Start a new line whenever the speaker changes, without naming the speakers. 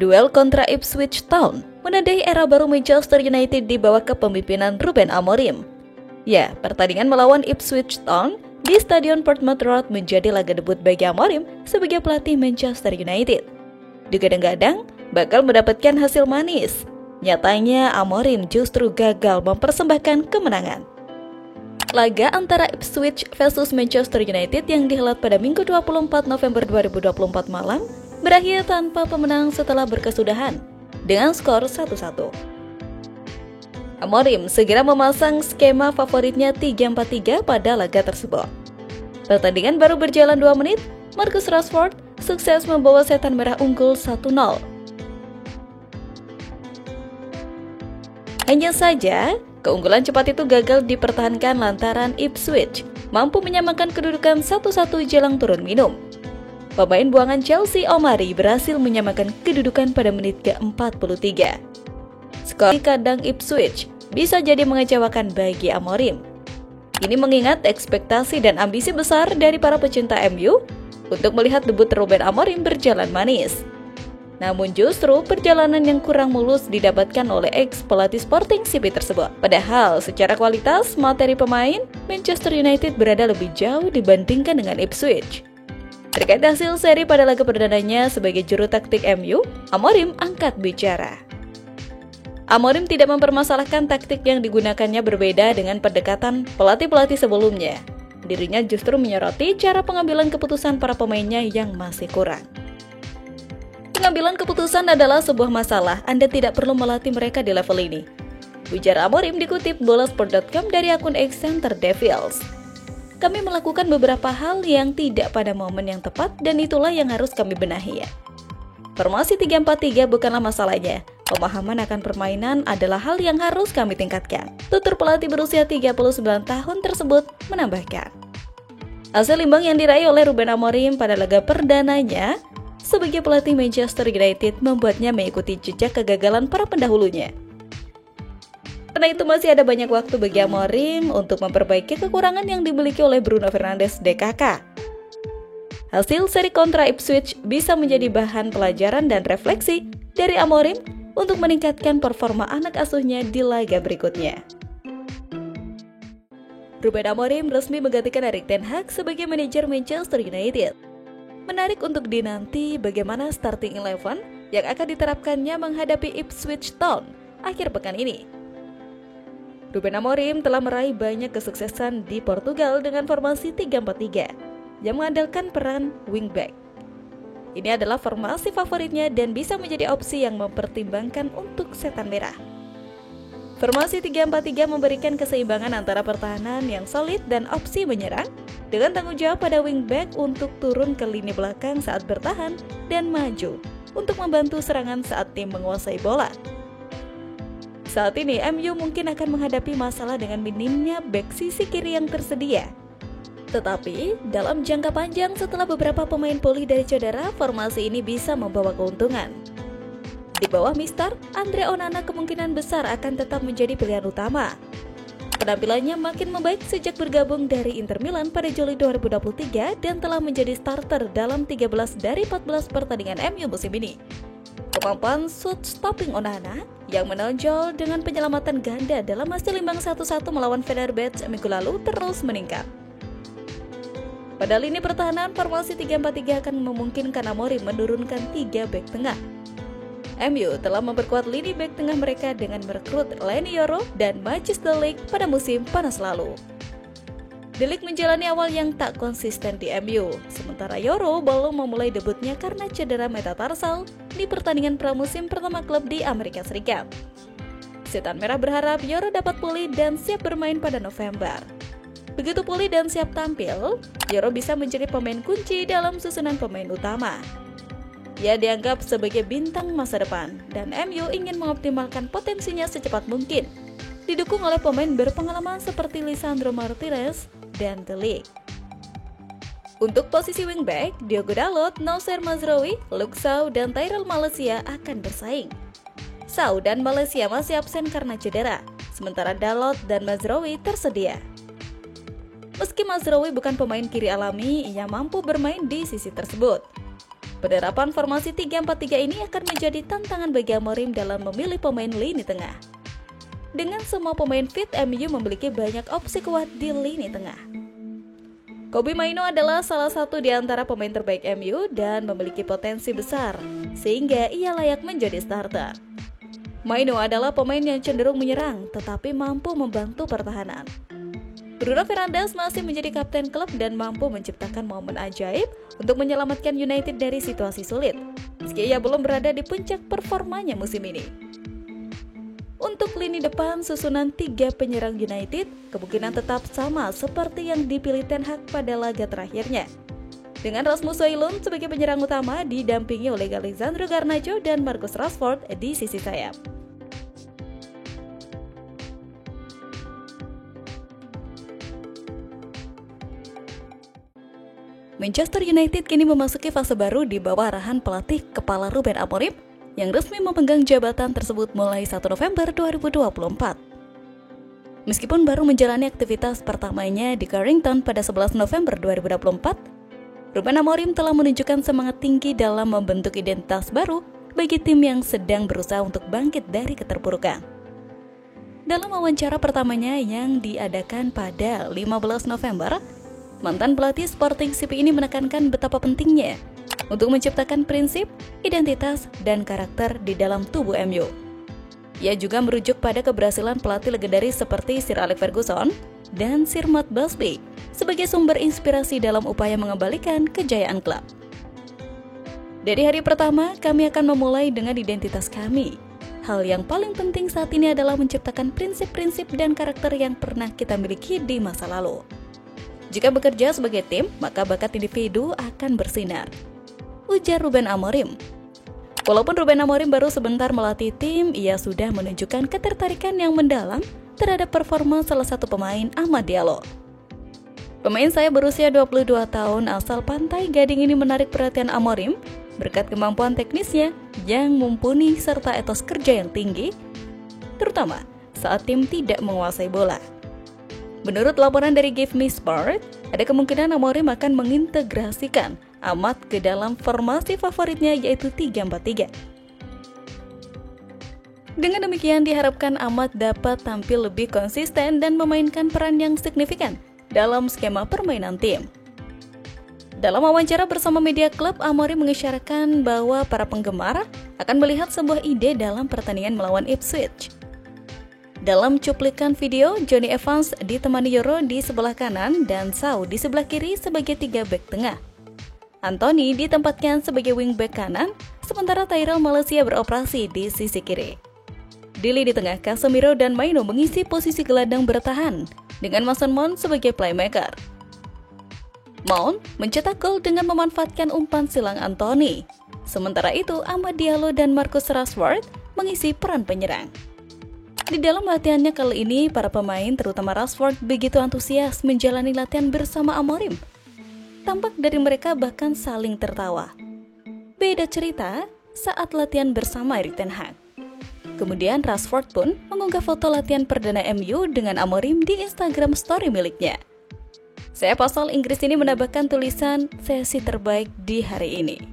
Duel kontra Ipswich Town menandai era baru Manchester United di bawah kepemimpinan Ruben Amorim. Ya, pertandingan melawan Ipswich Town di Stadion Portsmouth Road menjadi laga debut bagi Amorim sebagai pelatih Manchester United. Digadang-gadang bakal mendapatkan hasil manis. Nyatanya Amorim justru gagal mempersembahkan kemenangan. Laga antara Ipswich versus Manchester United yang dihelat pada Minggu 24 November 2024 malam berakhir tanpa pemenang setelah berkesudahan dengan skor 1-1. Amorim segera memasang skema favoritnya 3-4-3 pada laga tersebut. Pertandingan baru berjalan 2 menit, Marcus Rashford sukses membawa Setan Merah unggul 1-0. Hanya saja, keunggulan cepat itu gagal dipertahankan lantaran Ipswich mampu menyamakan kedudukan 1-1 jelang turun minum. Pemain buangan Chelsea Omari berhasil menyamakan kedudukan pada menit ke-43. Skor di kandang Ipswich bisa jadi mengecewakan bagi Amorim. Ini mengingat ekspektasi dan ambisi besar dari para pecinta MU untuk melihat debut Ruben Amorim berjalan manis. Namun justru perjalanan yang kurang mulus didapatkan oleh ex-pelatih Sporting CP tersebut. Padahal secara kualitas materi pemain, Manchester United berada lebih jauh dibandingkan dengan Ipswich. Terkait hasil seri pada laga perdananya sebagai juru taktik MU, Amorim angkat bicara. Amorim tidak mempermasalahkan taktik yang digunakannya berbeda dengan pendekatan pelatih-pelatih sebelumnya. Dirinya justru menyoroti cara pengambilan keputusan para pemainnya yang masih kurang. Pengambilan keputusan adalah sebuah masalah, Anda tidak perlu melatih mereka di level ini. Ujar Amorim dikutip bolasport.com dari akun X Center Devils. Kami melakukan beberapa hal yang tidak pada momen yang tepat dan itulah yang harus kami benahi. Formasi 3-4-3 bukanlah masalahnya. Pemahaman akan permainan adalah hal yang harus kami tingkatkan. Tutur pelatih berusia 39 tahun tersebut menambahkan. Hasil imbang yang diraih oleh Ruben Amorim pada laga perdananya sebagai pelatih Manchester United membuatnya mengikuti jejak kegagalan para pendahulunya. Karena itu masih ada banyak waktu bagi Amorim untuk memperbaiki kekurangan yang dimiliki oleh Bruno Fernandes DKK. Hasil seri kontra Ipswich bisa menjadi bahan pelajaran dan refleksi dari Amorim untuk meningkatkan performa anak asuhnya di laga berikutnya. Ruben Amorim resmi menggantikan Erik ten Hag sebagai manajer Manchester United. Menarik untuk dinanti bagaimana starting 11 yang akan diterapkannya menghadapi Ipswich Town akhir pekan ini. Ruben Amorim telah meraih banyak kesuksesan di Portugal dengan formasi 3-4-3 yang mengandalkan peran wingback. Ini adalah formasi favoritnya dan bisa menjadi opsi yang mempertimbangkan untuk Setan Merah. Formasi 3-4-3 memberikan keseimbangan antara pertahanan yang solid dan opsi menyerang dengan tanggung jawab pada wingback untuk turun ke lini belakang saat bertahan dan maju untuk membantu serangan saat tim menguasai bola. Saat ini MU mungkin akan menghadapi masalah dengan minimnya bek sisi kiri yang tersedia. Tetapi, dalam jangka panjang setelah beberapa pemain pulih dari cedera, formasi ini bisa membawa keuntungan. Di bawah Mister, Andre Onana kemungkinan besar akan tetap menjadi pilihan utama. Penampilannya makin membaik sejak bergabung dari Inter Milan pada Juli 2023 dan telah menjadi starter dalam 13 dari 14 pertandingan MU musim ini. Kemampuan shoot stopping Onana yang menonjol dengan penyelamatan ganda dalam hasil imbang 1-1 melawan Fenerbahce minggu lalu terus meningkat. Pada lini pertahanan, formasi 3-4-3 akan memungkinkan Amorim menurunkan 3 bek tengah. MU telah memperkuat lini bek tengah mereka dengan merekrut Leny Yoro dan Matthijs de Ligt pada musim panas lalu. De Ligt menjalani awal yang tak konsisten di MU, sementara Yoro belum memulai debutnya karena cedera metatarsal di pertandingan pramusim pertama klub di Amerika Serikat. Setan Merah berharap Yoro dapat pulih dan siap bermain pada November. Begitu pulih dan siap tampil, Yoro bisa menjadi pemain kunci dalam susunan pemain utama. Ia dianggap sebagai bintang masa depan dan MU ingin mengoptimalkan potensinya secepat mungkin. Didukung oleh pemain berpengalaman seperti Lisandro Martinez dan De Ligt. Untuk posisi wingback, Diogo Dalot, Noussair Mazraoui, Luke Shaw, dan Tyrell Malacia akan bersaing. Shaw dan Malacia masih absen karena cedera, sementara Dalot dan Mazraoui tersedia. Meski Mazraoui bukan pemain kiri alami, ia mampu bermain di sisi tersebut. Penerapan formasi 3-4-3 ini akan menjadi tantangan bagi Amorim dalam memilih pemain lini tengah. Dengan semua pemain fit, MU memiliki banyak opsi kuat di lini tengah. Kobbie Mainoo adalah salah satu di antara pemain terbaik MU dan memiliki potensi besar, sehingga ia layak menjadi starter. Mainoo adalah pemain yang cenderung menyerang, tetapi mampu membantu pertahanan. Bruno Fernandes masih menjadi kapten klub dan mampu menciptakan momen ajaib untuk menyelamatkan United dari situasi sulit, meski ia belum berada di puncak performanya musim ini. Untuk lini depan, susunan 3 penyerang United kemungkinan tetap sama seperti yang dipilih Ten Hag pada laga terakhirnya, dengan Rasmus Højlund sebagai penyerang utama didampingi oleh Alexandre Garnacho dan Marcus Rashford di sisi sayap. Manchester United kini memasuki fase baru di bawah arahan pelatih kepala Ruben Amorim yang resmi memegang jabatan tersebut mulai 1 November 2024. Meskipun baru menjalani aktivitas pertamanya di Carrington pada 11 November 2024, Ruben Amorim telah menunjukkan semangat tinggi dalam membentuk identitas baru bagi tim yang sedang berusaha untuk bangkit dari keterpurukan. Dalam wawancara pertamanya yang diadakan pada 15 November, mantan pelatih Sporting CP ini menekankan betapa pentingnya untuk menciptakan prinsip, identitas, dan karakter di dalam tubuh MU. Ia juga merujuk pada keberhasilan pelatih legendaris seperti Sir Alex Ferguson dan Sir Matt Busby sebagai sumber inspirasi dalam upaya mengembalikan kejayaan klub. Dari hari pertama, kami akan memulai dengan identitas kami. Hal yang paling penting saat ini adalah menciptakan prinsip-prinsip dan karakter yang pernah kita miliki di masa lalu. Jika bekerja sebagai tim, maka bakat individu akan bersinar, ujar Ruben Amorim. Walaupun Ruben Amorim baru sebentar melatih tim, ia sudah menunjukkan ketertarikan yang mendalam terhadap performa salah satu pemain, Amad Diallo. Pemain saya berusia 22 tahun asal Pantai Gading ini menarik perhatian Amorim berkat kemampuan teknisnya yang mumpuni serta etos kerja yang tinggi, terutama saat tim tidak menguasai bola. Menurut laporan dari Give Me Sport, ada kemungkinan Amorim akan mengintegrasikan Amad ke dalam formasi favoritnya yaitu 3-4-3. Dengan demikian diharapkan Amad dapat tampil lebih konsisten dan memainkan peran yang signifikan dalam skema permainan tim. Dalam wawancara bersama media klub, Amorim mengisyaratkan bahwa para penggemar akan melihat sebuah ide dalam pertandingan melawan Ipswich. Dalam cuplikan video, Jonny Evans ditemani Yoro di sebelah kanan dan Sau di sebelah kiri sebagai 3 bek tengah. Anthony ditempatkan sebagai wingback kanan, sementara Tyrell Malaysia beroperasi di sisi kiri. Di lini tengah, Casemiro dan Mainoo mengisi posisi gelandang bertahan, dengan Mason Mount sebagai playmaker. Mount mencetak gol dengan memanfaatkan umpan silang Anthony. Sementara itu, Amad Diallo dan Marcus Rashford mengisi peran penyerang. Di dalam latihannya kali ini, para pemain terutama Rashford begitu antusias menjalani latihan bersama Amorim. Tampak dari mereka bahkan saling tertawa. Beda cerita saat latihan bersama Erik ten Hag. Kemudian Rashford pun mengunggah foto latihan perdana MU dengan Amorim di Instagram story miliknya. Saya pasal Inggris ini menambahkan tulisan sesi terbaik di hari ini.